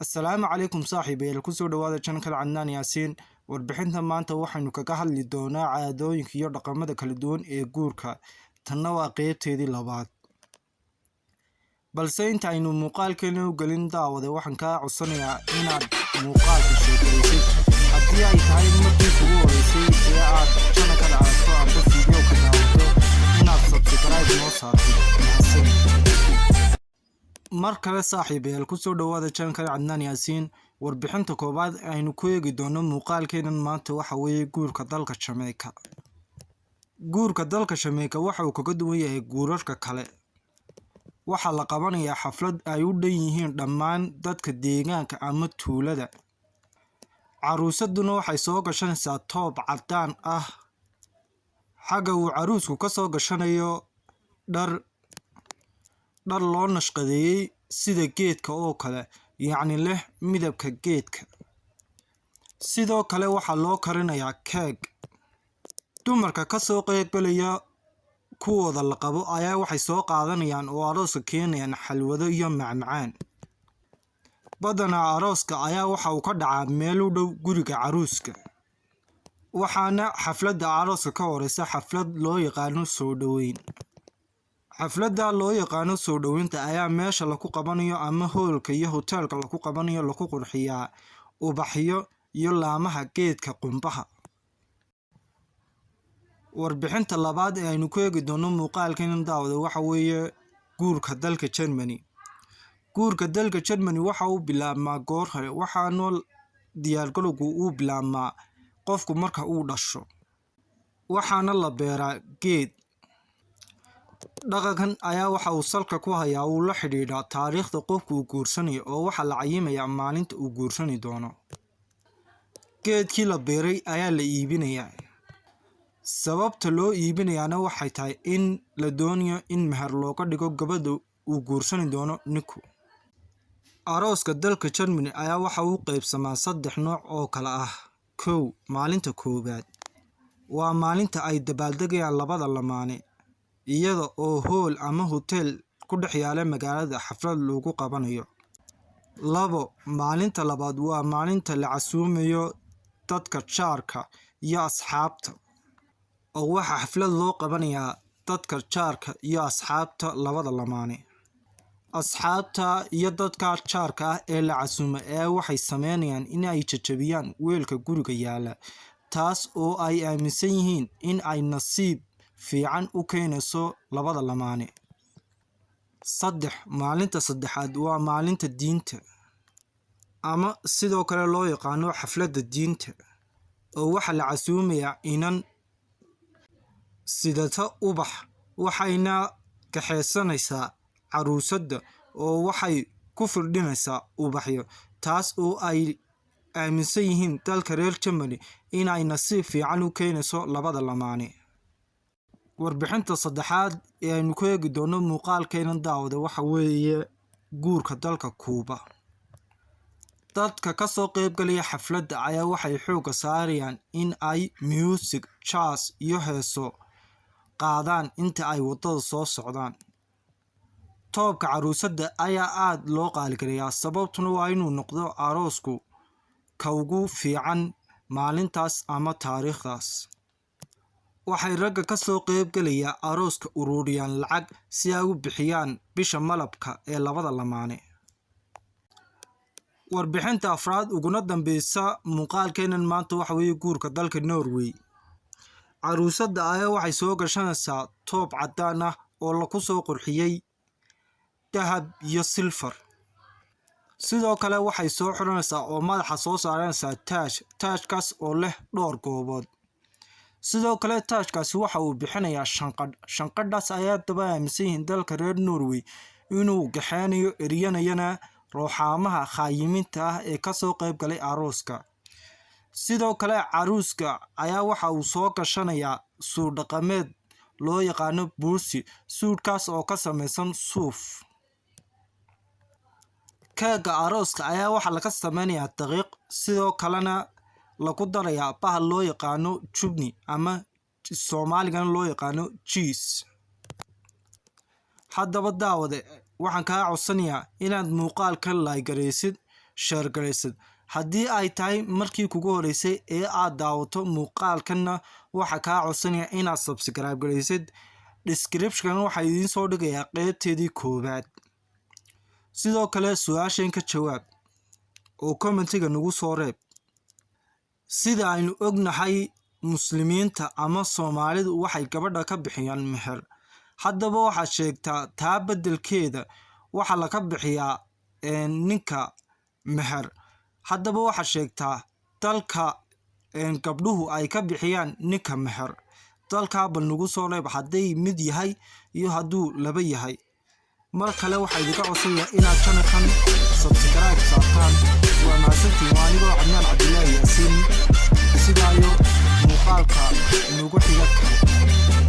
Assalaamu calaykum saaxiibayaal ku soo dhawaada channel Cadnaan Yaasiin warbixinta maanta waxaynu kaga hadli doonaa caadooyinka iyo dhaqamada kala duwan ee guurka tanna waa qaybteedii labaad balse inta aynu muuqaalkeena u galin daawada waxaan kaa codsanayaa inaad muuqaalka sheekaysid haddii ay tahay markii ugu horeysay ee aad channelka aragto amba video ka daawato inaad subscribe noo saartid mar kale saaxiibayaal ku soo dhawaada channelka Cadnaan Yaasiin warbixinta koobaad aynu ku eegi doono muuqaalkeenan maanta waxa weeye guurka dalka Jamaica. Guurka dalka Jamaica waxa uu kaga duwan yahay guurarka kale. Waxa la qabanayaa xaflad ay u dhan yihiin dhammaan dadka deegaanka ama tuulada. Caruusaduna waxay soo gashanaysaa toob cadaan ah. Xagga uu caruusku ka soo gashanayo dhar loo nashqadeeyay sida geedka oo kale yacni leh midabka geedka. Sidoo kale waxaa loo karinayaa keeg. Dumarka ka soo qaybgalaya kuwooda la qabo ayaa waxay soo qaadanayaan oo arooska keenayaan xalwado iyo macmacaan. Badanaa arooska ayaa waxa uu ka dhacaa meel u dhow guriga caruuska. Waxaana xafladda arooska ka horeysa xaflad loo yaqaano soo dhaweyn. Xafladda loo yaqaano soo dhaweynta ayaa meesha lagu qabanayo ama hoolka iyo hoteelka lagu qabanayo lagu qurxiyaa ubaxyo iyo laamaha geedka qumbaha. Warbixinta labaad ee aynu ku eegi doono muuqaalkeenan daawada waxa weeye guurka dalka Germany. Guurka dalka Germany waxa uu bilaabmaa goor hore waxaana diyaargalowgu uu bilaabmaa qofku marka uu dhasho. Waxaana la beeraa geed. Dhaqankan ayaa waxa uu salka ku hayaa uu la xidhiidha taariikhda qofku uu guursanayo oo waxa la cayimayaa maalinta uu guursani doono. Geedkii la beeray ayaa la iibinayaa. Sababta loo iibinayaana waxay tahay in la doonayo in meher looga dhigo gabadha uu guursani doono ninku. Arooska dalka Germany ayaa waxa uu qaybsamaa 3 nooc oo kala ah. Maalinta koowaad waa maalinta ay dabaaldegayaan labada lamaane iyada oo hool ama hotel ku dhex yaala magaalada xaflad lagu qabanayo. Maalinta labaad waa maalinta la casuumayo dadka jaarka iyo asxaabta oo waxa xaflad loo qabanayaa dadka jaarka iyo asxaabta labada lamaane. Asxaabta iyo dadka jaarka ah ee la casuumay ee waxay sameynayaan in ay jajabiyaan weelka guriga yaala taas oo ay aaminsan yihiin in ay nasiib fiican u keenayso labada lamaane. Maalinta saddexaad waa maalinta diinta ama sidoo kale loo yaqaano xafladda diinta oo waxa la casuumayaa inan sidata ubax waxayna kaxaysanaysaa caruusadda oo waxay ku firdhinaysaa ubaxyo taas oo ay aaminsan yihiin dalka reer Germany in ay nasiib fiican u keenayso labada lamaane. Warbixinta saddexaad ee aynu ku eegi doono muuqaalkeenan daawada waxa weeye guurka dalka Cuba. Dadka ka soo qaybgalaya xafladda ayaa waxay xoogga saarayaan in ay music, jazz iyo heeso qaadaan inta ay wadada soo socdaan. Toobka caruusadda ayaa aad loo qaaligareeyaa sababtuna waa inuu noqdo aroosku ka ugu fiican maalintaas ama taariikhdaas. Waxay ragga ka soo qaybgalaya arooska ururiyaan lacag si ay u bixiyaan bisha malabka ee labada lamaane. Warbixinta afraad uguna dambeysa muuqaalkeenan maanta waxa weeye guurka dalka Norway. Caruusadda ayaa waxay soo gashanaysaa toob cadaan ah oo lagu soo qurxiyay dahab iyo silfar. Sidoo kale waxay soo xiranaysaa oo madaxa soo saaranaysaa taajkaas oo leh dhowr goobood. Sidoo kale taajkaasi waxa uu bixinayaa shanqadhaas ayaa daba aaminsan yihiin dalka reer Norway inuu gaxanayo eryanayana ruuxaamaha khaayiminta ah ee ka soo qaybgalay arooska. Sidoo kale caruuska ayaa waxa uu soo gashanayaa suud dhaqameed loo yaqaano bursi suudkaas oo ka samaysan suuf. Keega arooska ayaa waxa laga sameynayaa daqiiq sidoo kalena lagu darayaa bahal loo yaqaano chutney ama Soomaaligan loo yaqaano cheese. Haddaba daawade waxaan kaa codsanayaa inaad muuqaalka like gareysid share garaysid. haddii ay tahay markii kugu horeysay ee aad daawato muuqaalkanna waxa kaa codsanaya inaad subscribe garaysid. description waxa idiin soo dhigayaa qaybteedii koowaad. sidoo kale su'aashan ka jawaab oo commentiga nagu soo reeb. sida aynu ognahay muslimiinta ama Soomaalidu waxay gabadha ka bixiyaan meher. haddaba waxaad sheegtaa taa beddelkeeda waxa laga bixiyaa ninka meher. haddaba waxaad sheegtaa dalka gabdhuhu ay ka bixiyaan ninka meher. dalka bal nagu soo reeb hadday mid yahay iyo hadduu laba yahay. mar kale waxaa idinka codsanayaa inaad channelkan subscribe saartaan. waa mahadsantiin. waa anigoo Cadnaan Cabdilaahi Yaasiin. sidaayo muuqaalka nagu xiga kale.